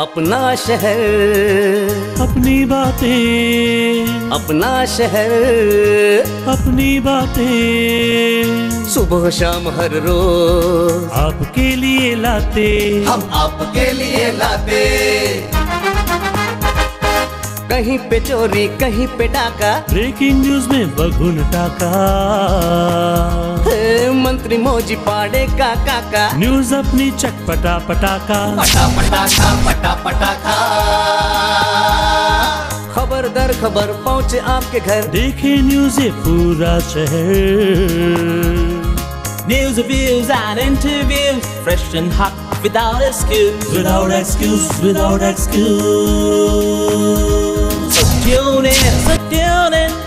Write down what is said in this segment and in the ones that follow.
अपना शहर, अपनी बातें, अपना शहर, अपनी बातें, सुबह शाम हर रोज आपके लिए लाते, हम आपके लिए लाते। कहीं पे चोरी कहीं पे डाका, ब्रेकिंग न्यूज में बगुन टाका, मंत्री मौजी पाड़े का काका, न्यूज अपनी चटपटा पटाका, पटा पटाखा पटा पटाखा। खबर दर खबर पहुँचे आपके घर, देखे न्यूज ये पूरा शहर। News, reviews and interviews, fresh and hot, without excuse. Without excuse, without excuse. So tune in,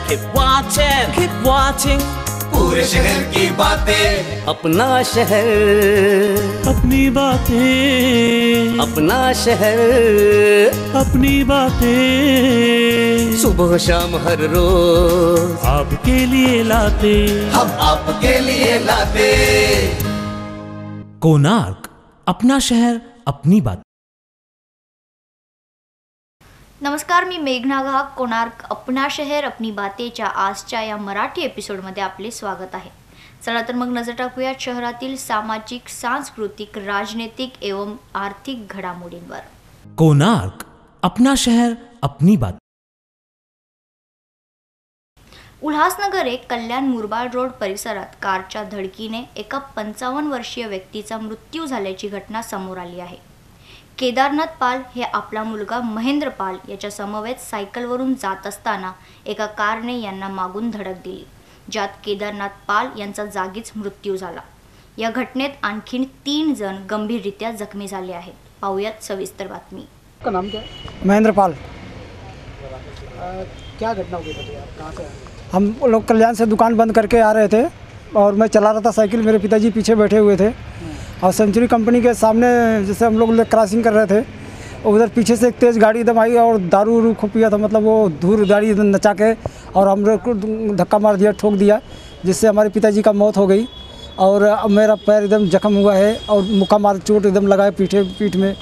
keep watching. पूरे शहर की बातें, अपना शहर, अपनी बातें, अपना शहर, अपनी बातें, सुबह शाम हर रोज आपके लिए लाते, हम आपके लिए लाते। कोणार्क, अपना शहर अपनी बात। नमस्कार, मी मेघना घाग. कोणार्क अपना शहर अपनी बातेच्या आजच्या या मराठी एपिसोडमध्ये आपले स्वागत आहे. चला तर मग नजर टाकूया शहरातील सामाजिक, सांस्कृतिक, राजनैतिक एवं आर्थिक घडामोडींवर. कोणार्क, अपना शहर अपनी बात. उल्हासनगर एक कल्याण मुरबाड रोड परिसरात कारच्या धडकीने एका 55 वर्षीय व्यक्तीचा मृत्यू झाल्याची घटना समोर आली आहे. केदारनाथ पाल हे आपला मुलगा महेंद्र पाल याच्या समवेत सायकलवरून जात असताना एका कारने यांना मागून धडक दिली, ज्यात केदारनाथ पाल यांचा जागीच मृत्यू झाला. या घटनेत आणखीन 3 जण गंभीररित्या जखमी झाले आहेत. पाहूयात सविस्तर बातमी. आपका नाम क्या है? महेंद्र पाल. क्या घटना हो गई थी? आप कहाँ से आए? हम लोग कल्याण से दुकान बंद करके आ रहे थे और मैं चला रहा था साइकिल, मेरे पिताजी पीछे बैठे हुए थे और सेंचुरी कंपनी के सामने जैसे हम लोग क्रॉसिंग कर रहे थे, उधर पीछे से एक तेज़ गाड़ी एकदम आई और दारू उरू खूब पिया था, मतलब वो धूल गाड़ी एकदम नचा के और हम लोग को धक्का मार दिया, ठोक दिया, जिससे हमारे पिताजी का मौत हो गई और मेरा पैर एकदम जख्म हुआ है और मुक्का मार चोट एकदम लगा है पीठ में.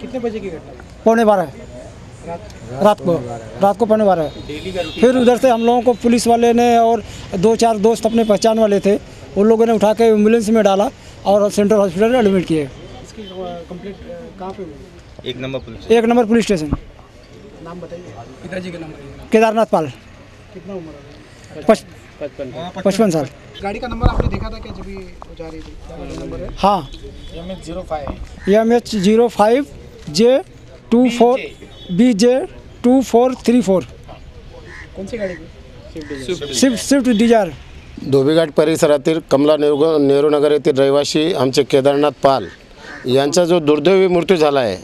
कितने बजे की घटना? 11:15 रात को 11:15. फिर उधर से हम लोगों को पुलिस वाले ने और 2-4 दोस्त अपने पहचान वाले थे, उन लोगों ने उठा के एम्बुलेंस में डाला और सेंट्रल हॉस्पिटल में एडमिट किए. इसकी कंप्लीट कहाँ पे हुई? एक नंबर पुलिस स्टेशन. नाम बताइए पिताजी का नाम. केदारनाथ पाल. कितना उम्र है? 55 साल. गाड़ी का नंबर आपने देखा था क्या जब ये जा रही थी? नंबर है? हाँ, MH05 J24BJ2434. कौन सी गाड़ी थी? Swift Dzire. धोबीघाट परिसरातील कमला नेहरू नगर येथील रहिवासी आमचे केदारनाथ पाल यांचा जो दुर्दैवी मृत्यू झाला आहे,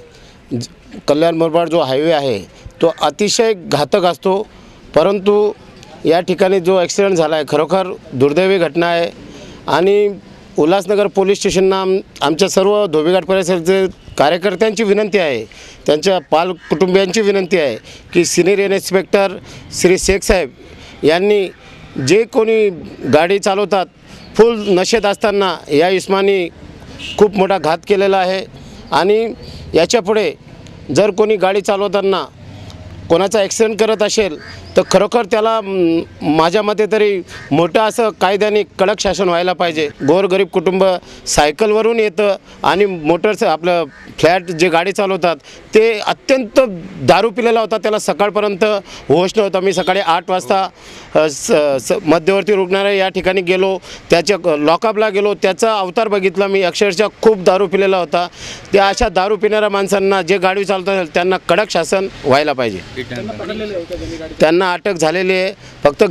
कल्याण मुरबाड जो हायवे आहे तो अतिशय घातक असतो, परंतु या ठिकाणी जो ॲक्सिडेंट झाला आहे खरोखर दुर्दैवी घटना आहे. आणि उल्हासनगर पोलीस स्टेशनना आमच्या सर्व धोबीघाट परिसराचे कार्यकर्त्यांची विनंती आहे, त्यांच्या पाल कुटुंबियांची विनंती आहे की सिनियर इन्स्पेक्टर श्री शेख साहेब यांनी जे कोणी गाडी चालवतात फुल नशेत असताना या इस्मानी खूप मोठा घात केलेला आहे. आणि याच्यापुढे जर कोणी गाडी चालवताना कोणाचा ॲक्सिडेंट करत असेल तर खरोखर त्याला माझ्या मते तरी मोठं असं कायद्याने कडक शासन व्हायला पाहिजे. गोरगरीब कुटुंब सायकलवरून येतं आणि आपलं फ्लॅट जे गाडी चालवतात ते अत्यंत दारू पिलेला होता, त्याला सकाळपर्यंत होश नव्हता. मी सकाळी 8 वाजता मध्यवर्ती रुग्णालय या ठिकाणी गेलो, त्याच्या लॉकअपला गेलो, त्याचा अवतार बघितला मी. अक्षरशः खूप दारू पिलेला होता. त्या अशा दारू पिणाऱ्या माणसांना जे गाडी चालवतात त्यांना कडक शासन व्हायला पाहिजे. त्यांना अटक झालेली आहे. फक्त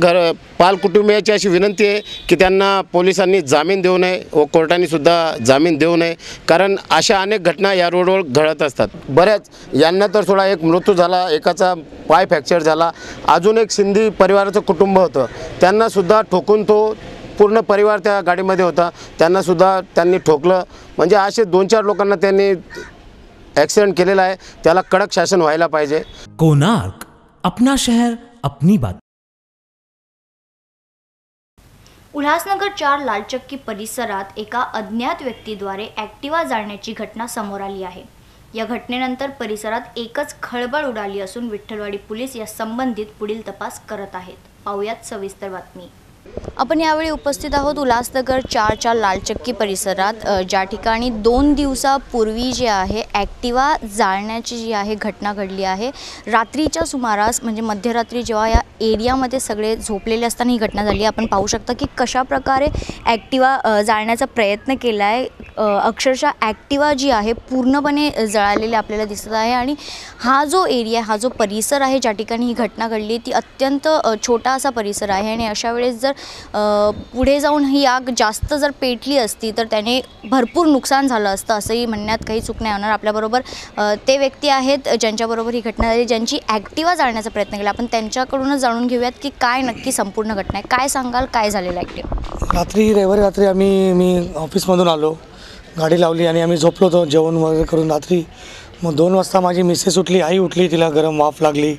पाल कुटुंबियाची अशी विनंती आहे की त्यांना पोलिसांनी जामीन देऊ नये व कोर्टाने सुद्धा जामीन देऊ नये, कारण अशा अनेक घटना या रोडवर घडत असतात. बऱ्याच यांना तर थोडा एक मृत्यू झाला, एकाचा पाय फ्रॅक्चर झाला. अजून एक सिंधी परिवाराचं कुटुंब होतं, त्यांनासुद्धा ठोकून तो पूर्ण परिवार त्या गाडीमध्ये होता, त्यांनासुद्धा त्यांनी ठोकलं. म्हणजे असे 2-4 लोकांना त्यांनी ॲक्सिडेंट केलेला आहे, त्याला कडक शासन व्हायला पाहिजे. कोणार्क, अपना शहर अपनी बात. उल्हासनगर 4 लालचक्की परिसरात एका अज्ञात व्यक्तीद्वारे ॲक्टिवा जाळण्याची घटना समोर आली आहे. या घटनेनंतर परिसरात एकच खळबळ उडाली असून विठ्ठलवाडी पोलीस या संबंधित पुढील तपास करत आहेत. पाहुयात सविस्तर बातमी. आपण यावेळी उपस्थित आहोत उल्हासनगर 4च्या लालचक्की परिसरात, ज्या ठिकाणी 2 दिवसापूर्वी जे आहे ॲक्टिवा जाळण्याची जी आहे घटना घडली आहे. रात्रीच्या सुमारास म्हणजे मध्यरात्री जेव्हा या एरियामध्ये सगळे झोपलेले असताना ही घटना झाली. आपण पाहू शकता की कशा प्रकारे ॲक्टिवा जाळण्याचा प्रयत्न केला आहे. अक्षरशः ॲक्टिवा जी आहे पूर्णपणे जळालेली आपल्याला दिसत आहे. आणि हा जो एरिया, हा जो परिसर आहे ज्या ठिकाणी ही घटना घडली ती अत्यंत छोटा असा परिसर आहे. आणि अशा वेळेस जर पुढे जाऊन ही आग जास्त जर पेटली असती तर त्याने भरपूर नुकसान झालं असतं असंही म्हणण्यात काही चूक नाही होणार. आपल्याबरोबर ते व्यक्ती आहेत ज्यांच्याबरोबर ही घटना झाली, ज्यांची ॲक्टिवा जाळण्याचा प्रयत्न केला. आपण त्यांच्याकडूनच जाणून घेऊयात की काय नक्की संपूर्ण घटना आहे. काय सांगाल, काय झालेलं ॲक्टिवा? रविवारी रात्री मी ऑफिसमधून आलो, गाडी लावली आणि आम्ही झोपलो होतो जेवण वगैरे करून रात्री. मग 2 वाजता माझी मिसेस उठली, आई उठली, तिला गरम वाफ लागली.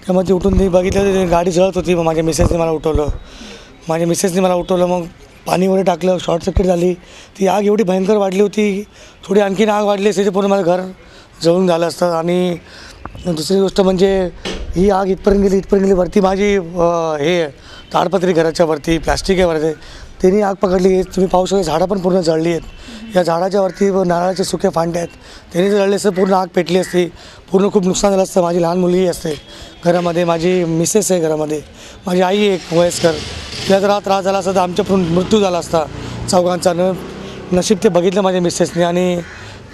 त्यामुळे ती उठून ती बघितलं गाडी जळत होती. मग माझ्या मिसेसने मला उठवलं. मग पाणी वगैरे टाकलं, शॉर्ट सर्किट झाली. ती आग एवढी भयंकर वाढली होती, थोडी आणखीन आग वाढली असते पूर्ण माझं घर जळून झालं असतं. आणि दुसरी गोष्ट म्हणजे ही आग इथपर्यंत गेली वरती माझी हे ताडपत्री घराच्या वरती प्लॅस्टिक आहे वरती, त्यांनी आग पकडली. तुम्ही पाहू शकता झाडं पण पूर्ण जळली आहेत. या झाडाच्या वरती नारळाचे सुके फांटे आहेत, त्यांनी जर जळले असतं पूर्ण आग पेटली असती, पूर्ण खूप नुकसान झालं असतं. माझी लहान मुलगी असते घरामध्ये, माझी मिसेस आहे घरामध्ये, माझी आई एक वयस्कर, तिला जर त्रास झाला असता तर आमच्याकडून मृत्यू झाला असता चौघांचा. नशीब ते बघितलं माझ्या मिसेसने आणि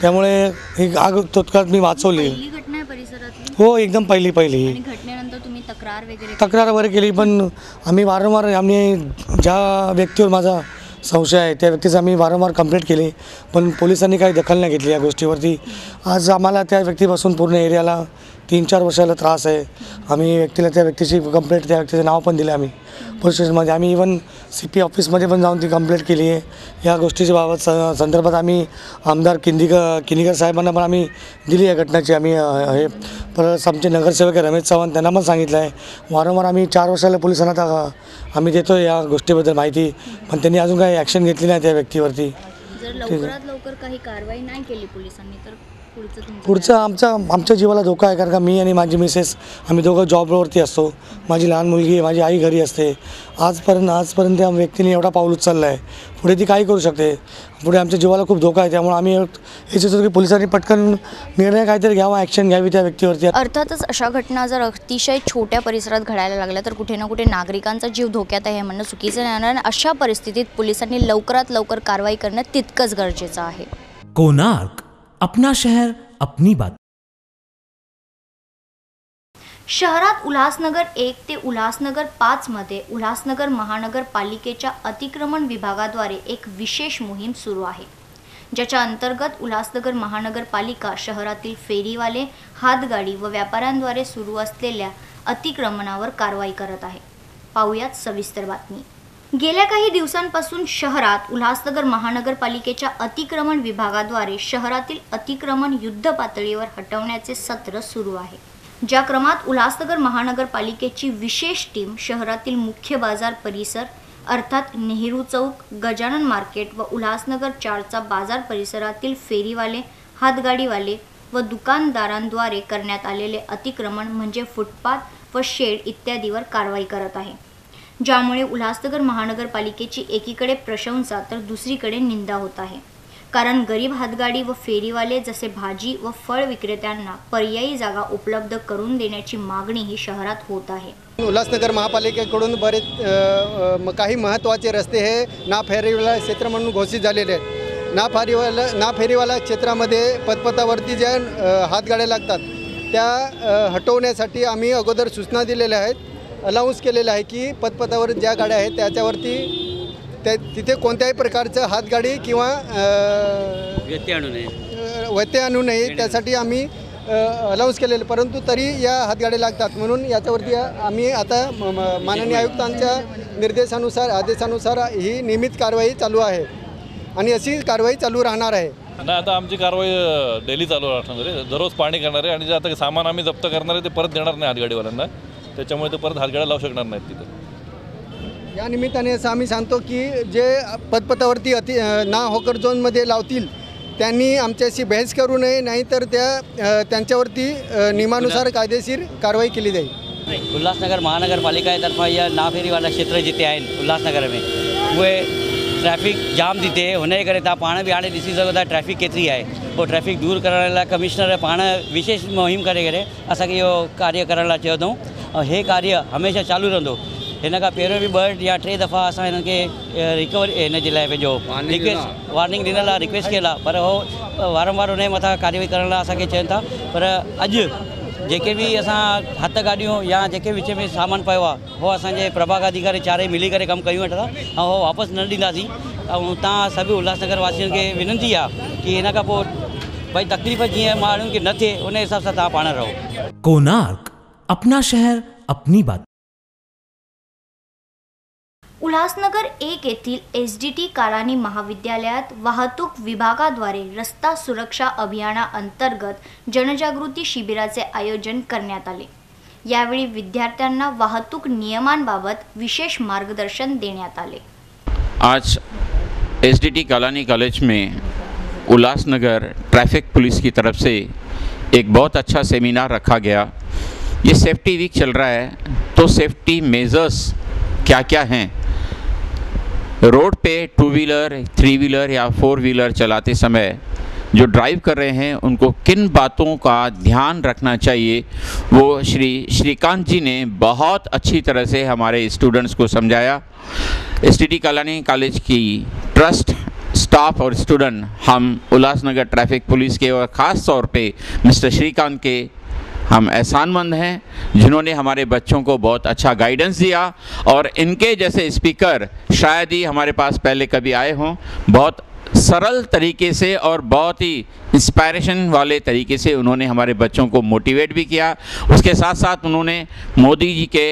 त्यामुळे ही आग तत्काळ मी वाचवली. घटना आहे परिसरातली? हो, एकदम पहिली. घटनेनंतर तुम्ही तक्रार वगैरे केली, पण आम्ही वारंवार ज्या व्यक्तीवर माझा संशय आहे त्या व्यक्तीचं आम्ही वारंवार कंप्लेंट केली, पण पोलिसांनी काही दखल नाही घेतली या गोष्टीवरती. आज आम्हाला त्या व्यक्तीपासून पूर्ण एरियाला 3-4 वर्षाला त्रास आहे. आम्ही त्या व्यक्तीची कंप्लेंट, त्या व्यक्तीचं नाव पण दिलं आम्ही पोलीस स्टेशनमध्ये. आम्ही इवन CP ऑफिसमध्ये पण जाऊन ती कंप्लेंट केली आहे. या गोष्टीच्या बाबत संदर्भात आम्ही आमदार किनीकर साहेबांना पण आम्ही दिली या घटनेची. आम्ही हे परत आमचे नगरसेवक रमेश चव्हाण त्यांना पण सांगितलं आहे. वारंवार आम्ही 4 वर्षाला पोलिसांना आम्ही देतो या गोष्टीबद्दल माहिती, पण त्यांनी अजून काही ॲक्शन घेतली नाही त्या व्यक्तीवरती. जर लवकरात लवकर काही कारवाई नाही केली पोलिसांनी तर पुढचं आमच्या जीवाला धोका आहे. कारण का मी आणि माझी मिसेस आम्ही दोघं जॉबवरती असतो, माझी लहान मुलगी आहे, माझी आई घरी असते. आजपर्यंत त्या व्यक्तीने एवढा पाऊल उचलला आहे, पुढे ती काही करू शकते. पुढे आमच्या जीवाला खूप धोका आहे. त्यामुळे आम्ही हे सुचवतो की पोलिसांनी पटकन निर्णय काहीतरी घ्यावा, ॲक्शन घ्यावी त्या व्यक्तीवरती. अर्थातच अशा घटना जर अतिशय छोट्या परिसरात घडायला लागल्या तर कुठे ना कुठे नागरिकांचा जीव धोक्यात आहे हे म्हणणं चुकीचं नाही होणार. अशा परिस्थितीत पोलिसांनी लवकरात लवकर कारवाई करणं तितकंच गरजेचं आहे. कोणार्क, अपना शहर अपनी बात. शहरात उल्हासनगर 1 ते उल्हासनगर 5 मध्ये उल्हासनगर महानगरपालिकेच्या अतिक्रमण विभागाद्वारे एक विशेष मोहीम सुरू आहे, ज्याच्या अंतर्गत उल्हासनगर महानगरपालिका शहरातील फेरीवाले, हातगाडी व व्यापाऱ्यांद्वारे सुरू असलेल्या अतिक्रमणावर कारवाई करत आहे. पाहुयात सविस्तर बातमी. गेल्या काही दिवसांपासून शहरात उल्हासनगर महानगरपालिकेच्या अतिक्रमण विभागाद्वारे शहरातील अतिक्रमण युद्ध पातळीवर हटवण्याचे सत्र सुरू आहे. ज्या क्रमात उल्हासनगर महानगरपालिकेची विशेष टीम शहरातील मुख्य बाजार परिसर अर्थात नेहरू चौक, गजानन मार्केट व उल्हासनगर 4चा बाजार परिसरातील फेरीवाले, हातगाडीवाले व दुकानदारांद्वारे करण्यात आलेले अतिक्रमण म्हणजे फुटपाथ व शेड इत्यादीवर कारवाई करत आहे, ज्यामुळे उल्हासनगर महानगरपालिकेची एकीकडे प्रशंसा तर दुसरीकडे निंदा होत आहे. कारण गरीब हातगाडी व फेरीवाले जसे भाजी व फळ विक्रेत्यांना पर्यायी जागा उपलब्ध करून देण्याची मागणी ही शहरात होत आहे. उल्हासनगर महापालिकेकडून बरेच काही महत्त्वाचे रस्ते हे ना फेरीवाला क्षेत्र म्हणून घोषित झालेले आहेत. ना फेरीवाला क्षेत्रामध्ये पदपथावरती ज्या हातगाड्या लागतात त्या हटवण्यासाठी आम्ही अगोदर सूचना दिलेल्या आहेत, अलाउन्स केलेलं आहे की पदपथावर ज्या गाड्या आहेत त्याच्यावरती तिथे कोणत्याही प्रकारचं हातगाडी किंवा व्यत्यय आणू नये त्यासाठी आम्ही अलाउन्स केलेलं. परंतु तरी या हातगाड्या लागतात म्हणून याच्यावरती आम्ही आता माननीय आयुक्तांच्या निर्देशानुसार आदेशानुसार ही नियमित कारवाई चालू आहे आणि अशी कारवाई चालू राहणार आहे. नाही, आता आमची कारवाई डेली चालू राहणार आहे. दररोज पाहणी करणार आहे आणि जे आता सामान आम्ही जप्त करणार आहे ते परत देणार नाही हातगाडीवाल्यांना, त्याच्यामुळे ते परत हातगाड्या लावू शकणार नाहीत तिथे. या निमित्ताने असं आम्ही सांगतो की जे पदपथावरती ना हॉकर झोनमध्ये लावतील त्यांनी आमच्याशी बहस करू नये, नाहीतर त्यांच्यावरती नियमानुसार कायदेशीर कारवाई केली जाईल. उल्हासनगर महानगरपालिका या नाफेरी वाला क्षेत्र जिते आहिनि उल्हासनगर में उहे ट्रैफिक जाम थी थिए, हुन जे करे तव्हां पाण बि हाणे ॾिसी सघो था ट्रैफिक केतिरी आहे. पोइ ट्रैफिक दूर करण लाइ कमिश्नर पाण विशेष मुहिम करे असांखे इहो कार्य करण लाइ चयो अथऊं. ऐं हे कार्य हमेशह चालू रहंदो. हिन खां पहिरियों बि 2 या 3 दफ़ा असां हिननि खे रिकवरी हिन जे लाइ पंहिंजो वार्निंग ॾिनल आहे, रिक्वेस्ट कयल आहे, पर उहो वारंवार हुन जे मथां कार्यवाही करण लाइ असांखे चवनि था. पर अॼु जेके भी असां हथ गाॾियूं या जेके विच में सामान पियो आहे उहो असांजे प्रभाग अधिकारी चारई मिली करे कमु कयूं वठंदा ऐं उहो वापसि न ॾींदासीं. ऐं तव्हां सभु उल्हासनगर वासियुनि खे विनंती आहे कि हिन खां पोइ भाई तकलीफ़ जीअं माण्हुनि खे न थिए उन हिसाब सां तव्हां पाण रहो. कोणार्क, अपना शहर अपनी बात. उल्हासनगर 1 येथील SDT कालानी महाविद्यालयात वाहतूक विभागाद्वारे रस्ता सुरक्षा अभियानाअंतर्गत जनजागृती शिबिराचे आयोजन करण्यात आले. यावेळी विद्यार्थ्यांना वाहतूक नियमांबाबत विशेष मार्गदर्शन देण्यात आले. आज SDT कालानी कॉलेज में उल्लासनगर ट्रैफिक पुलिस की तरफ से एक बहुत अच्छा सेमिनार रखा गया. ये सेफ्टी वीक चल रहा है, तो सेफ्टी मेजर्स क्या क्या हैं, रोड पे 2 व्हीलर 3 व्हीलर या 4 व्हीलर चलाते समय जो ड्राइव कर रहे हैं उनको किन बातों का ध्यान रखना चाहिए, वो श्रीकांत जी ने बहुत अच्छी तरह से हमारे स्टूडेंट्स को समझाया. SDT कालानी कॉलेज की ट्रस्ट स्टाफ और स्टूडेंट हम उल्लासनगर ट्रैफिक पुलिस के और ख़ास तौर पे मिस्टर श्रीकांत के हम एहसानमंद हैं, जिन्होंने हमारे बच्चों को बहुत अच्छा गाइडेंस दिया. और इनके जैसे स्पीकर शायद ही हमारे पास पहले कभी आए हों. बहुत सरल तरीके से और बहुत ही इंस्पायरेशन वाले तरीके से उन्होंने हमारे बच्चों को मोटिवेट भी किया. उसके साथ साथ उन्होंने मोदी जी के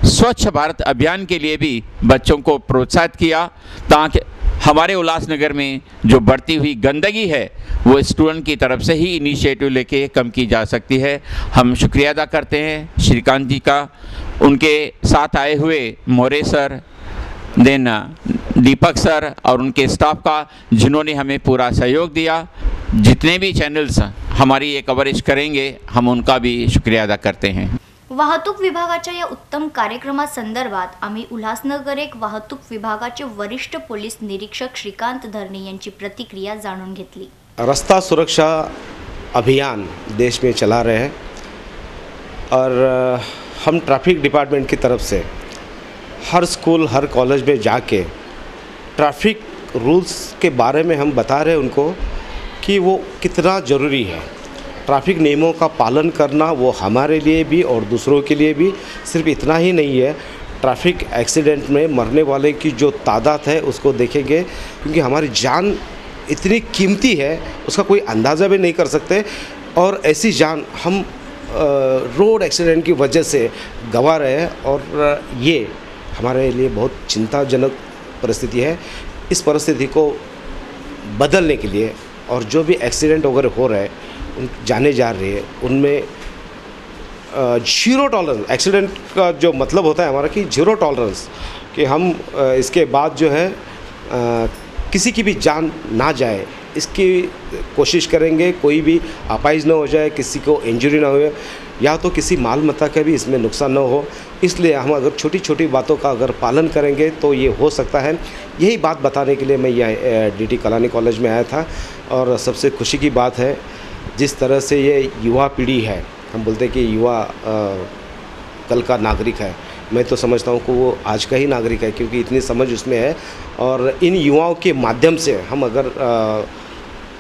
स्वच्छ भारत अभियान के लिए भी बच्चों को प्रोत्साहित किया, ताकि हमारे उल्लासनगर में जो बढ़ती हुई गंदगी है वो स्टूडेंट की तरफ से ही इनिशिएटिव लेके कम की जा सकती है. हम शुक्रिया अदा करते हैं श्रीकांत जी का, उनके साथ आए हुए More sir, then Deepak sir और उनके स्टाफ का, जिन्होंने हमें पूरा सहयोग दिया. जितने भी चैनल्स हमारी ये कवरेज करेंगे हम उनका भी शुक्रिया अदा करते हैं. वाहतूक विभागाच्या या उत्तम कार्यक्रमासंदर्भात आम्ही उल्हासनगर 1 वाहतूक विभागाचे वरिष्ठ पोलीस निरीक्षक श्रीकांत धरणे यांची प्रतिक्रिया जाणून घेतली. रास्ता सुरक्षा अभियान देश में चला रहे हैं और हम ट्रैफिक डिपार्टमेंट की तरफ से हर स्कूल हर कॉलेज में जाके ट्रैफिक रूल्स के बारे में हम बता रहे हैं उनको कि वो कितना ज़रूरी है. ट्रैफिक नियमों का पालन करना वो हमारे लिए भी और दूसरों के लिए भी सिर्फ इतना ही नहीं है. ट्रैफिक एक्सीडेंट में मरने वाले की जो तादाद है उसको देखेंगे, क्योंकि हमारी जान इतनी कीमती है उसका कोई अंदाज़ा भी नहीं कर सकते. और ऐसी जान हम रोड एक्सीडेंट की वजह से गंवा रहे हैं और ये हमारे लिए बहुत चिंताजनक परिस्थिति है. इस परिस्थिति को बदलने के लिए और जो भी एक्सीडेंट वगैरह हो रहे हैं जाने जा रही है उनमें ज़ीरो टॉलरेंस, एक्सीडेंट का जो मतलब होता है हमारा कि ज़ीरो टॉलरेंस, कि हम इसके बाद जो है किसी की भी जान ना जाए इसकी कोशिश करेंगे. कोई भी अपाइज ना हो जाए, किसी को इंजरी ना हो, या तो किसी माल मता का भी इसमें नुकसान ना हो. इसलिए हम अगर छोटी छोटी बातों का अगर पालन करेंगे तो ये हो सकता है. यही बात बताने के लिए मैं यह DT कालानी कॉलेज में आया था. और सबसे खुशी की बात है जिस तरह से ये युवा पीढ़ी है, हम बोलते हैं कि युवा कल का नागरिक है. मैं तो समझता हूँ कि वो आज का ही नागरिक है, क्योंकि इतनी समझ उसमें है. और इन युवाओं के माध्यम से हम अगर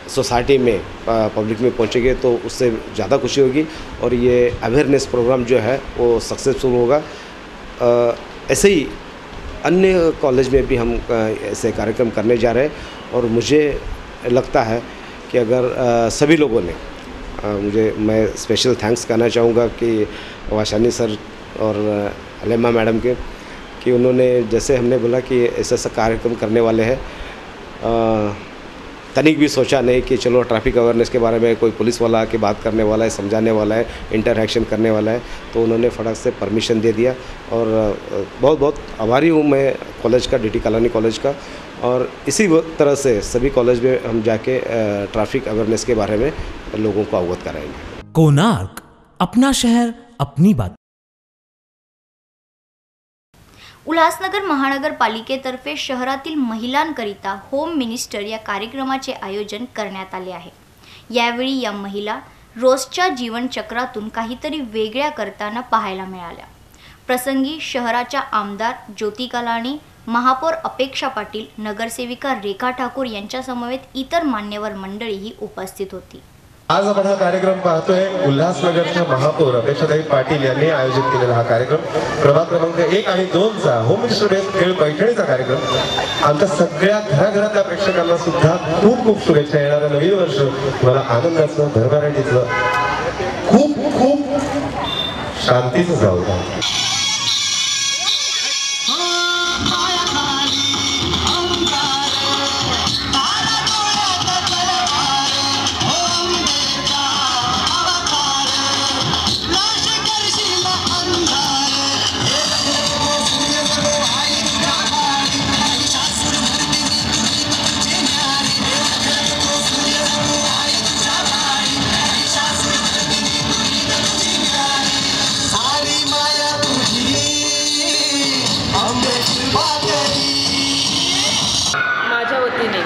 सोसाइटी में पब्लिक में पहुँचेंगे तो उससे ज़्यादा खुशी होगी और ये अवेयरनेस प्रोग्राम जो है वो सक्सेसफुल होगा. ऐसे ही अन्य कॉलेज में भी हम ऐसे कार्यक्रम करने जा रहे हैं. और मुझे लगता है कि अगर सभी लोगों ने मैं स्पेशल थैंक्स करना चाहूँगा कि वाशानी सर और अलेमा मैडम के, कि उन्होंने जैसे हमने बोला कि ऐसा कार्यक्रम करने वाले हैं, तनिक भी सोचा नहीं कि चलो ट्रैफिक अवेयरनेस के बारे में कोई पुलिस वाला आके बात करने वाला है, समझाने वाला है, इंटरैक्शन करने वाला है. तो उन्होंने फटाक से परमिशन दे दिया और बहुत बहुत आभारी हूँ मैं कॉलेज का, DT कालानी कॉलेज का. और इसी तरह से सभी कॉलेज में हम जाके ट्रैफिक अवेयरनेस के बारे में लोगों को अवगत कराएंगे। कोणार्क, अपना शहर अपनी बात। उल्हासनगर महानगरपालिकेतर्फे शहरातील महिलांकरिता होम मिनिस्टर या कार्यक्रमाचे आयोजन करण्यात आले आहे। यावेळी या महिला रोजच्या जीवनचक्रातून काहीतरी वेगळ्या करताना पाहायला मिळाल्या। प्रसंगी शहराच्या आमदार ज्योती कलानी, महापौर अपेक्षा पाटील, नगरसेविका रेखा ठाकूर यांच्या समवेत इतर मान्यवर मंडळीही उपस्थित होती। आज आपण हा कार्यक्रम पाहतोय उल्हासनगरच्या महापौर अपेक्षाताई पाटील यांनी आयोजित केलेला हा कार्यक्रम प्रभाग क्रमांक 1 आणि 2 चा होम मिनिस्टर खेळ पैठणीचा कार्यक्रम। आमच्या सगळ्या घराघरातल्या प्रेक्षकांना सुद्धा खूप खूप शुभेच्छा। येणारं नवीन वर्ष मला आनंदाचं, भरभराटीचं, खूप खूप शांतीचं जाऊ द्या।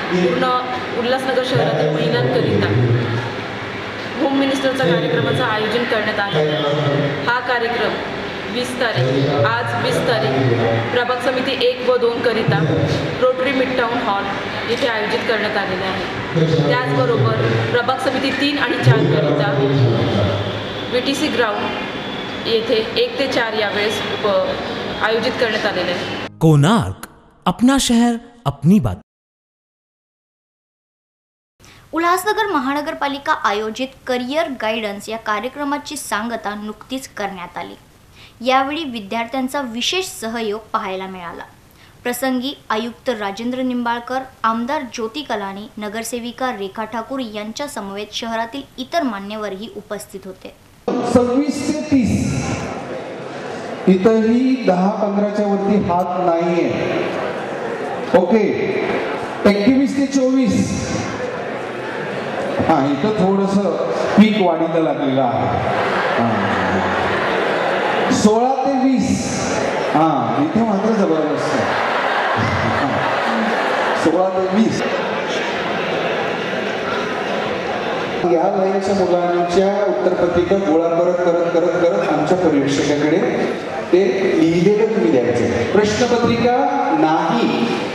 पूर्ण उल्हासनगर शहरातील महिलांकरिता होम मिनिस्टरचा कार्यक्रमाचं आयोजन करण्यात आले आहे। हा कार्यक्रम 20 तारीख आज 20 तारीख प्रभाग समिती 1 व 2 करिता रोटरी मिडटाऊन हॉल येथे आयोजित करण्यात आलेले आहे। त्याचबरोबर प्रभाग समिती 3 आणि 4 करिता VTC ग्राउंड येथे 1 ते 4 यावेळेस आयोजित करण्यात आलेले आहे। कोणार्क, अपना शहर अपनी बात। उल्हासनगर महानगरपालिका आयोजित करिअर गायडन्स या कार्यक्रमाची सांगता नुकतीच करण्यात आली। यावेळी विद्यार्थ्यांचा विशेष सहयोग पाहायला मिळाला। प्रसंगी आयुक्त राजेंद्र निंबाळकर, आमदार ज्योती कलानी, नगरसेविका रेखा ठाकूर यांच्या समवेत शहरातील इतर मान्यवरही उपस्थित होते। 26 ते 30 इथंही 10-15च्या वरती हात नाहीये। ओके, 21 ते 24 हा इथं थोडंसं पीक वाढीला लागलेलं आहे। 16 ते 20 हा इथे मात्र जबरदस्त 16 ते 20 या वयाच्या मुलांच्या उत्तरपत्रिका गोळा करत आमच्या पर्यवेक्षकाकडे ते लिहिलेलं तुम्ही द्यायचं। प्रश्नपत्रिका नाही,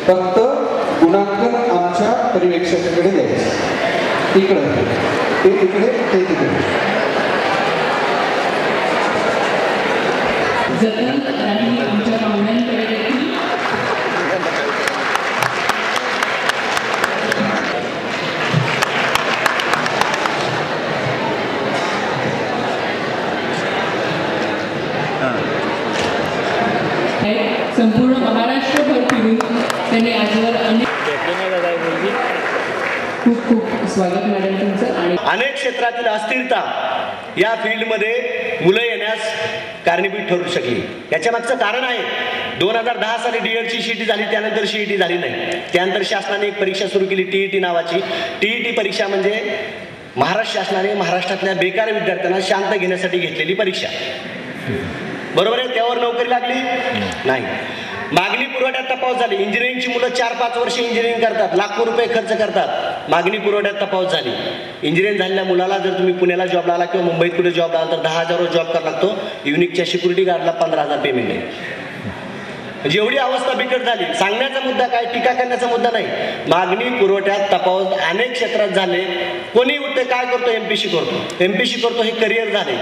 फक्त गुणांकन आमच्या पर्यवेक्षकाकडे द्यायचं। इकडे ते तिकडे ते तिकडे आमच्या पाहुण्यांकडे देखील संपूर्ण महाराष्ट्रभर फिरून त्यांनी आजवर खूप खूप स्वागत मॅडम तुमचं। आणि अनेक क्षेत्रातील अस्थिरता या फील्डमध्ये मुलं येण्यास कारणीभूत ठरू शकली। याच्या मागचं कारण आहे 2010 साली DEDची CET झाली, त्यानंतर CET झाली नाही। त्यानंतर शासनाने एक परीक्षा सुरू केली TET नावाची। TET परीक्षा म्हणजे महाराष्ट्र शासनाने महाराष्ट्रातल्या बेकार विद्यार्थ्यांना शांत घेण्यासाठी घेतलेली परीक्षा, बरोबर आहे। त्यावर नोकरी लागली नाही। मागणी पुरवठ्यात तफावत झाली। इंजिनिअरिंगची मुलं 4-5 वर्ष इंजिनिअरिंग करतात, लाखो रुपये खर्च करतात। मागणी पुरवठ्यात तफावत झाली। इंजिनिअरिंग झालेल्या मुलाला जर तुम्ही पुण्याला जॉबला आला किंवा मुंबईत कुठे जॉबला आला तर 10,000 जॉब करावा लागतो। युनिकच्या सिक्युरिटी गार्डला 15,000 पेमेंट आहे। म्हणजे एवढी अवस्था बिकट झाली। सांगण्याचा मुद्दा काय, टीका करण्याचा मुद्दा नाही। मागणी पुरवठ्यात तफावत अनेक क्षेत्रात झाले। कोणी उठते काय करतो, MPSC करतो, MPSC करतो हे करिअर झाले,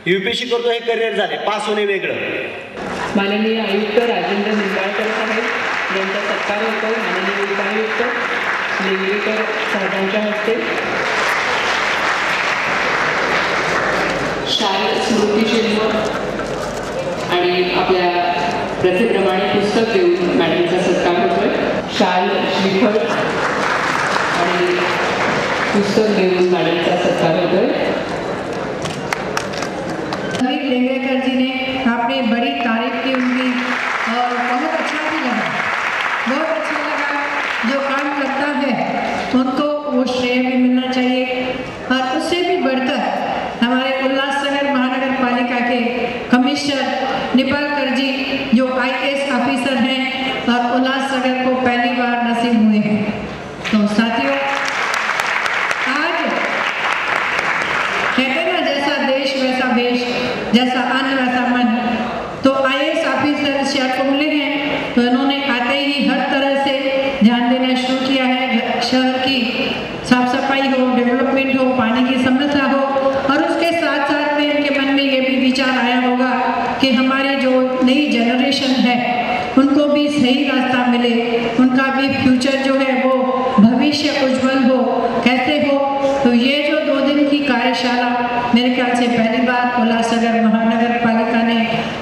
UPSC करतो हे करिअर झाले, पास होणे वेगळं। माननीय आयुक्त राजेंद्र निंबाळकर साहेब यांचा सत्कार होतो। माननीय उपायुक्त निंगेकर साहेबांच्या हस्ते शाल स्मृतिचिन्ह आणि आपल्या प्रथेप्रमाणे पुस्तक देऊन मॅडमचा सत्कार होतोय। शाल, श्रीफळ आणि पुस्तक देऊन मॅडमचा सत्कार होतोय। लेंगरेकर जी ने आपने बड़ी तारीफ की उनकी और बहुत अच्छा भी लगा, बहुत अच्छा लगा। श्रेय भी मिलना चाहिए। और उससे भी बढ़कर हमारे उल्लासनगर महानगर पालिका के कमिश्नर निंबाळकर जी जो IAS ऑफिसर हैं और उल्लासनगर को पहली बार नसीब हुए हैं। तो साथियों, आज कहते हैं ना, जैसा देश वैसा भेष, जैसा अन्न वैसा मन। तो IAS ऑफिसर इस शहर को मिले हैं, तो इन्होंने आते ही हर तरह से ध्यान देना शुरू किया है। शहर की साफ सफाई हो, डेवलपमेंट हो, पानी की समस्या हो, और उसके साथ साथ में इनके मन में ये भी विचार आया होगा कि हमारी जो नई जनरेशन है उनको भी सही रास्ता मिले, उनका भी फ्यूचर जो है वो भविष्य उज्जवल हो। कैसे हो? तो ये जो 2 दिन की कार्यशाला मेरे ख्याल से पहली बार उल्लासनगर महानगर पालिका ने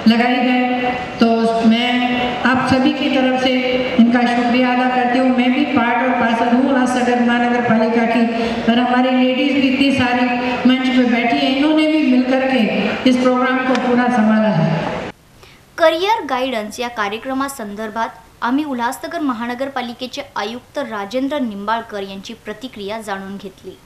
लगाई है, तो मैं आप सभी की तरफ से इनका शुक्रिया अदा करती हूँ। मैं भी पार्ट और पार्सल हूँ उल्लासनगर महानगर पालिका की, और हमारी लेडीज भी इतनी सारी मंच पे बैठी है, इन्होंने भी मिलकर के इस प्रोग्राम को पूरा संभाला है। करिअर गायडन्स या कार्यक्रमासंदर्भात आम्ही उल्हासनगर महानगरपालिकेचे आयुक्त राजेंद्र निंबाळकर यांची प्रतिक्रिया जाणून घेतली।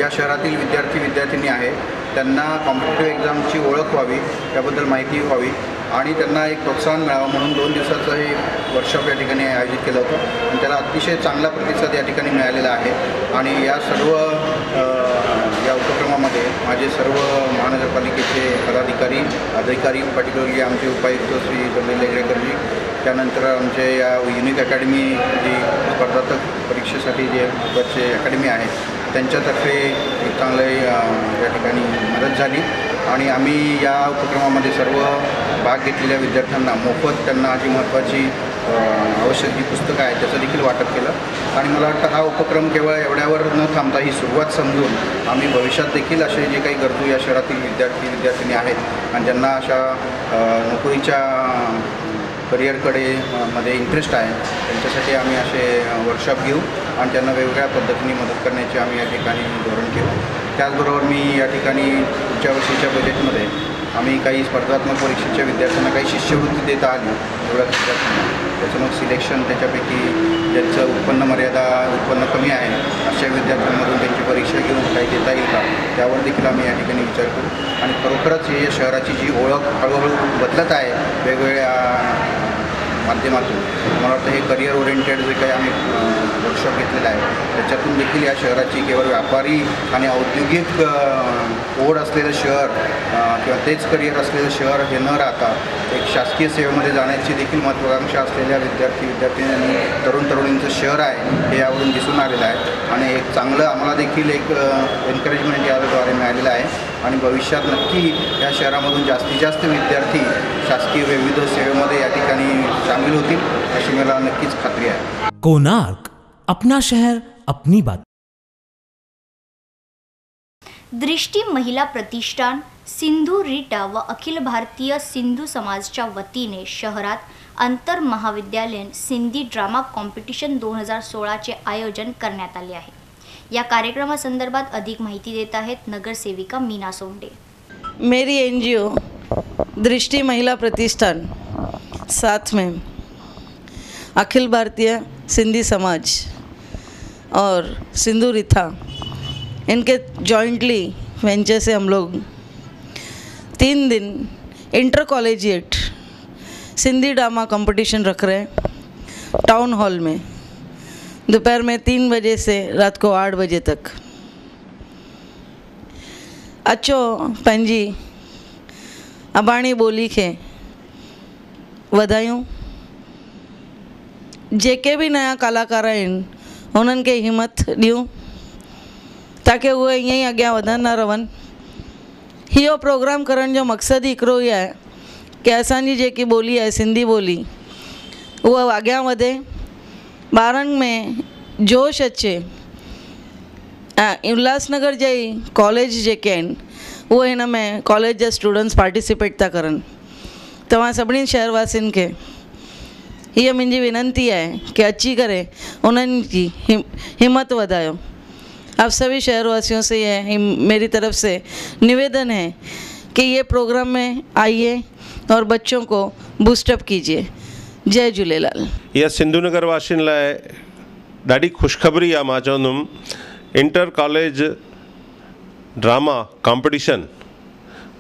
या शहरातील विद्यार्थिनी आहे, त्यांना कॉम्पिटिटिव्ह एक्झामची ओळख व्हावी, त्याबद्दल माहिती व्हावी आणि त्यांना एक प्रोत्साहन मिळावं म्हणून 2 दिवसाचं हे वर्कशॉप या ठिकाणी आयोजित केलं होतं आणि त्याला अतिशय चांगला प्रतिसाद या ठिकाणी मिळालेला आहे। आणि या सर्व या उपक्रमामध्ये माझे सर्व महानगरपालिकेचे पदाधिकारी अधिकारी, पर्टिक्युलरली आमचे उपायुक्त श्री जमील लेगरेकरजी, त्यानंतर आमचे या युनिक अकॅडमी जी स्पर्धात्मक परीक्षेसाठी जे महत्त्वाचे अकॅडमी आहे त्यांच्यातर्फे एक चांगले या ठिकाणी मदत झाली। आणि आम्ही या उपक्रमामध्ये सर्व भाग घेतलेल्या विद्यार्थ्यांना मोफत त्यांना जी महत्त्वाची आवश्यक जी पुस्तकं आहेत त्याचं देखील वाटप केलं। आणि मला वाटतं हा उपक्रम केवळ एवढ्यावर न थांबता ही सुरुवात समजून आम्ही भविष्यात देखील असे जे काही गरजू या शहरातील विद्यार्थिनी आहेत आणि ज्यांना अशा नोकरीच्या करिअरकडे मध्ये इंटरेस्ट आहे त्यांच्यासाठी आम्ही असे वर्कशॉप घेऊ आणि त्यांना वेगवेगळ्या पद्धतीने मदत करण्याचे आम्ही या ठिकाणी धोरण केलं। त्याचबरोबर मी या ठिकाणी पुढच्या वर्षीच्या बजेटमध्ये आम्ही काही स्पर्धात्मक परीक्षेच्या विद्यार्थ्यांना काही शिष्यवृत्ती देता आली एवढ्या विद्यार्थ्यांना, त्याचं मग सिलेक्शन त्याच्यापैकी ज्यांचं उत्पन्न कमी आहे अशा विद्यार्थ्यांमधून त्यांची परीक्षा घेऊन काही देता येईल का त्यावर देखील आम्ही या ठिकाणी विचार करू। आणि खरोखरच हे शहराची जी ओळख हळूहळू बदलत आहे वेगवेगळ्या माध्यमातून, मला वाटतं हे करिअर ओरिएंटेड जे काही आम्ही वर्कशॉप घेतलेलं आहे त्याच्यातून देखील या शहराची केवळ व्यापारी आणि औद्योगिक ओढ असलेलं शहर किंवा तेच करिअर असलेलं शहर हे न राहता एक शासकीय सेवेमध्ये जाण्याची देखील महत्त्वाकांक्षा असलेल्या विद्यार्थिनी तरुणींचं शहर आहे हे यावरून दिसून आलेलं आहे। आणि एक चांगलं आम्हाला देखील एक एनकरेजमेंट याद्वारे मिळालेलं आहे आणि भविष्यात नक्की या शहरामधून जास्तीत जास्त विद्यार्थी शासकीय विविध सेवेमध्ये या ठिकाणी शामिल होतील अशी मला नक्कीच खात्री आहे। कोणार्क, अपना शहर अपनी बात। दृष्टी महिला प्रतिष्ठान, सिंधू रीटा व अखिल भारतीय सिंधू समाजच्या वतीने शहरात आंतर महाविद्यालयीन सिंधी ड्रामा कॉम्पिटिशन 2016चे आयोजन करण्यात आले आहे। या कार्यक्रमासंदर्भात अधिक माहिती देत आहेत नगरसेविका मीना सोंडे। मेरी NGO दृष्टि महिला प्रतिष्ठान साथ में अखिल भारतीय सिंधी समाज और सिंधु रीता इनके जॉइंटली वेंचर से हम लोग 3 दिन inter collegiate Sindhi drama competition रख रहे हैं टाउन हॉल में दोपहर में 3 बजे से रात को 8 बजे तक। अचो पंहिंजी अबाणी ॿोली खे वधायूं, जेके भी नया कलाकार आहिनि उन्हनि खे हिमत ॾियूं ताकि उहे ईअं ई अॻियां वधंदा रहनि। इहो प्रोग्राम करण जो मक़सदु ही हिकिड़ो ई आहे कि असांजी जेकी ॿोली आहे सिंधी ॿोली उहा अॻियां वधे, ॿारनि में जोश अचे। उल्हासनगर जे कॉलेज जेके आहिनि उहे हिन में कॉलेज जा स्टूडेंट्स पार्टिसिपेट था करनि। तव्हां सभिनी शहरवासियुनि खे हीअ मुंहिंजी विनंती आहे कि अची करे उन्हनि जी हिम्मत वधायो। आप सभी शहरवासियों से ये मेरी तरफ से निवेदन है कि ये प्रोग्राम में आइए और बच्चों को बूस्टअप कीजिए। जय झूलेलाल। इहा सिंधु नगर वासियुनि लाइ ॾाढी ख़ुशख़बरी आहे। मां चवंदुमि inter college drama competition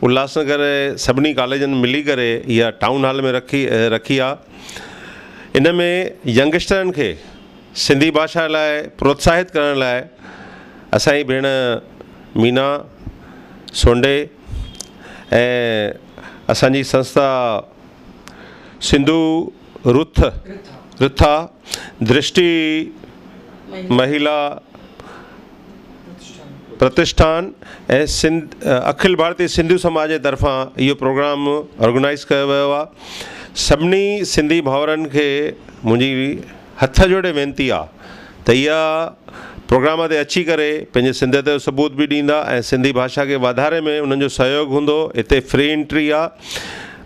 Ulhasnagar सभिनी कॉलेजनि मिली करे इहा टाउन हॉल में रखी आहे। इन में यंगस्टरनि खे सिंधी भाषा लाइ प्रोत्साहित करण लाइ असांजी भेण मीना सोंडे ऐं असांजी संस्था सिंधु रुथा दृष्टि महिला प्रतिष्ठान ऐं अखिल भारतीय सिंधु समाज जे तरफ़ां इहो प्रोग्राम ऑर्गेनाइज़ कयो वियो आहे। सभिनी सिंधी भाउरनि खे मुंहिंजी हथ जोड़े वेनिती आहे त इहा प्रोग्राम ते अची करे पंहिंजे सिंधियत जो सबूत बि ॾींदा ऐं सिंधी भाषा खे वधारे में उन्हनि जो सहयोग हूंदो। हिते फ्री एंट्री आहे।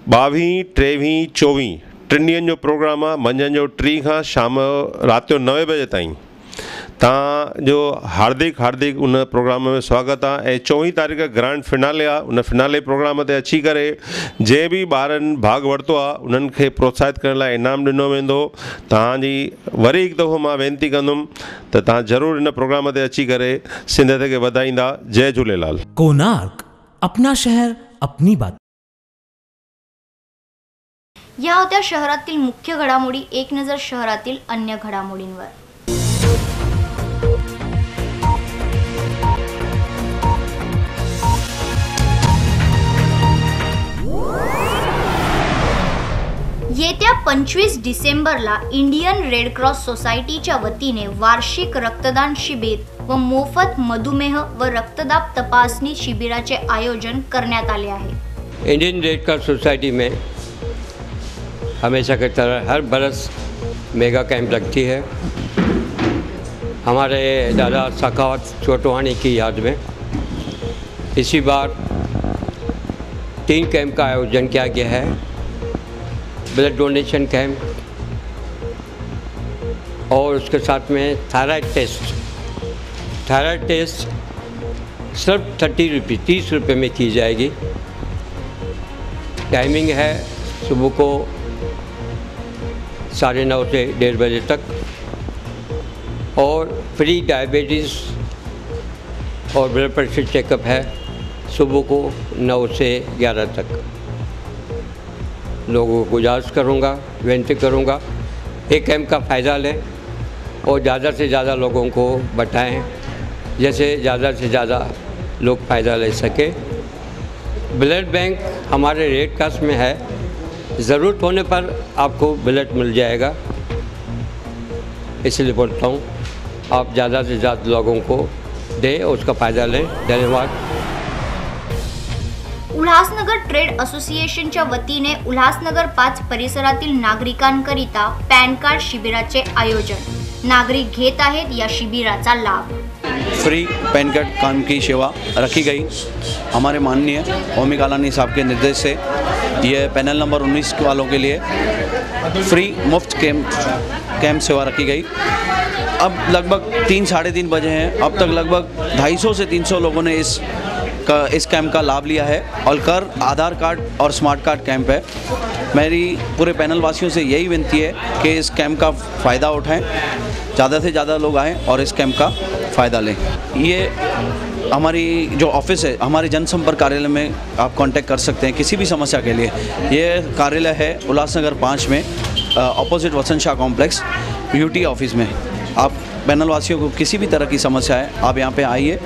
22, 23, 24 टिनि ॾींहंनि जो प्रोग्राम आहे। मंझंदि जो 3 खां शाम राति जो 9 बजे ताईं। तव्हांजो हार्दिक उन प्रोग्राम में स्वागत आहे। ऐं 24 तारीख़ ग्रैंड फिनाले आहे। उन फिनाले प्रोग्राम ते अची करे जंहिं बि ॿारनि भाग वरितो आहे उन्हनि खे प्रोत्साहित करण लाइ इनाम ॾिनो वेंदो। तव्हांजी वरी हिकु दफ़ो मां वेनिती कंदुमि त तव्हां ज़रूरु इन प्रोग्राम ते अची करे सिंधियत खे वधाईंदा। जय झूलेलाल। कोणार्क, अपना शहर अपनी बात। या होत्या शहरातील मुख्य घडामोडी। एक नजर शहरातील अन्य घडामोडींवर। येत्या 25 डिसेंबरला इंडियन रेड क्रॉस सोसायटीच्या वतीने वार्षिक रक्तदान शिबिर व मोफत मधुमेह व रक्तदाब तपासणी शिबिराचे आयोजन करण्यात आले आहे। इंडियन रेड क्रॉस सोसाइटी में हमेशा की तरह हर बरस मेगा कैंप लगती है। हमारे दादा सखावत चोटवानी की याद में इसी बार 3 कैंप का आयोजन किया गया है। ब्लड डोनेशन कैंप और उसके साथ में थायराइड टेस्ट सिर्फ 30 रुपये में की जाएगी। टाइमिंग है सुबह को 9:30 से 1:30 बजे तक और फ्री डायबिटीज़ और ब्लड प्रेशर चेकअप है सुबह को 9 से 11 तक। लोगों को गुजारिश करूँगा, विनती करूँगा एक कैंप का फ़ायदा लें और ज़्यादा से ज़्यादा लोगों को बताएं, जैसे ज़्यादा से ज़्यादा लोग फ़ायदा ले सके। ब्लड बैंक हमारे रेड क्रॉस में है। ज़रूरत होने पर आपको ब्लड मिल जाएगा। इसलिए बोलता हूँ आप ज़्यादा से ज़्यादा लोगों को दें और उसका फ़ायदा लें। धन्यवाद। उल्हासनगर ट्रेड असोसिएशनच्या वतीने उल्हासनगर 5 परिसरातील नागरिकांकरिता पॅन कार्ड शिबिराचे आयोजन। नागरिक घेत आहेत या शिबिराचा लाभ। फ्री पैन कार्ड काम की सेवा रखी गई। हमारे माननीय ओमी कालानी साहब के निर्देश से ये पैनल नंबर 19 वालों के लिए फ्री मुफ्त कैंप सेवा रखी गई। अब लगभग 3 साढ़े 3 बजे हैं। अब तक लगभग 250 से 300 लोगों ने इस कैंप का लाभ लिया है। और कर आधार कार्ड और स्मार्ट कार्ड कैंप है। मेरी पूरे पैनल वासियों से यही विनती है कि इस कैंप का फ़ायदा उठाएं, ज़्यादा से ज़्यादा लोग आएँ और इस कैंप का फ़ायदा लें। ये हमारी जो ऑफिस है, हमारे जनसंपर्क कार्यालय में आप कांटेक्ट कर सकते हैं किसी भी समस्या के लिए। ये कार्यालय है उल्लासनगर 5 में ऑपोजिट वसंत शाह कॉम्प्लेक्स यूटी ऑफिस में। आप पैनल वासियों को किसी भी तरह की समस्या है आप यहाँ पे आइए,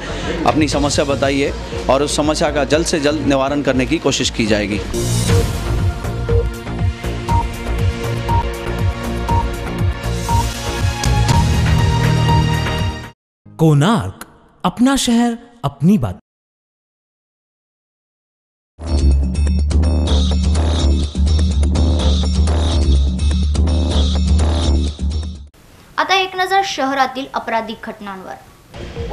अपनी समस्या बताइए और उस समस्या का जल्द से जल्द निवारण करने की कोशिश की जाएगी। कोणार्क, अपना शहर अपनी बात। आता एक नज़र शहरातील आपराधिक घटनांवर।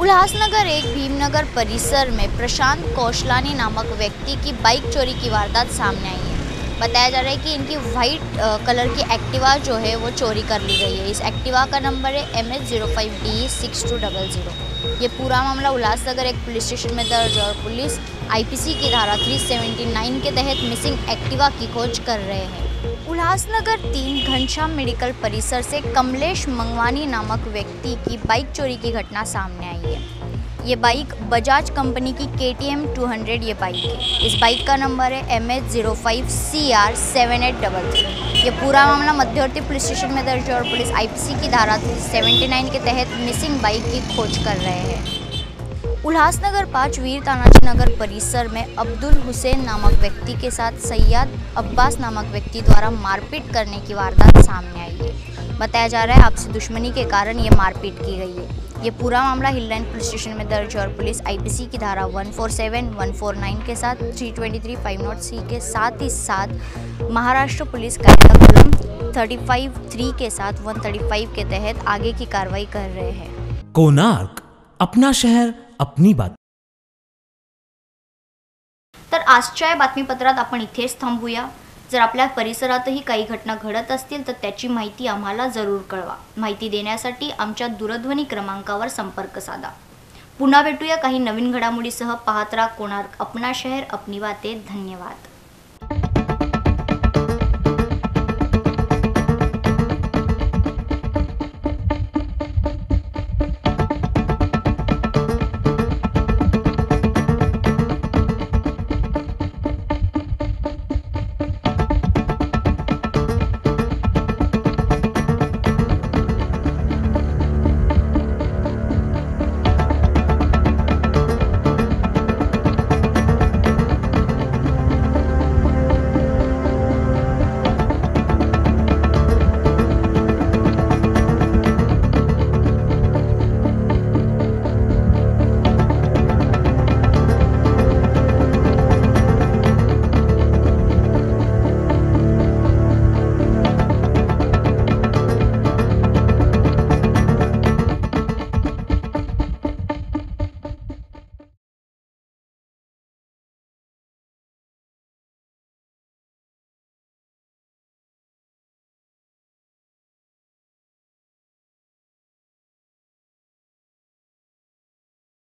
उल्हासनगर 1 भीमनगर परिसर में प्रशांत कौशलानी नामक व्यक्ति की बाइक चोरी की वारदात सामने आई है। बताया जा रहा है कि इनकी वाइट कलर की एक्टिवा जो है वो चोरी कर ली गई है। इस एक्टिवा का नंबर है MH05DE6200। ये पूरा मामला उल्हासनगर 1 पुलिस स्टेशन में दर्ज और पुलिस IPC की धारा 379 के तहत मिसिंग एक्टिवा की खोज कर रहे हैं। उल्हासनगर 3 घनश्याम मेडिकल परिसर से कमलेश मंगवानी नामक व्यक्ति की बाइक चोरी की घटना सामने आई है। ये बाइक बजाज कंपनी की KTM 200 ये बाइक है। इस बाइक का नंबर है MH05CR7833। ये पूरा मामला मध्यवर्ती पुलिस स्टेशन में दर्ज है और पुलिस IPC की धारा 79 के तहत मिसिंग बाइक की खोज कर रहे हैं। उल्लासनगर 5 वीर तानाजी नगर परिसर में अब्दुल हुसैन नामक व्यक्ति के साथ सैयद अब्बास नामक व्यक्ति द्वारा मारपीट करने की वारदात सामने आई है। बताया जा रहा है आपसी दुश्मनी के कारण ये मारपीट की गई है। ये पूरा मामला हिल लाइन पुलिस स्टेशन में दर्ज है और पुलिस IPC की धारा 147, 149 के साथ 323, 503 के साथ ही साथ महाराष्ट्र पुलिस कायदा कलम 35(3) के साथ 135 के तहत आगे की कार्रवाई कर रहे हैं। कोणार्क, अपना शहर अपनी बात। तर आजच्या या बातमीपत्रात आपण इथेच थांबूया। जर आपल्या परिसरातही काही घटना घडत असतील तर त्याची माहिती आम्हाला जरूर कळवा। माहिती देण्यासाठी आमच्या दूरध्वनी क्रमांकावर संपर्क साधा। पुन्हा भेटूया काही नवीन घडामोडीसह। पाहत राहा कोणार्क, अपना शहर अपनी बातें। धन्यवाद।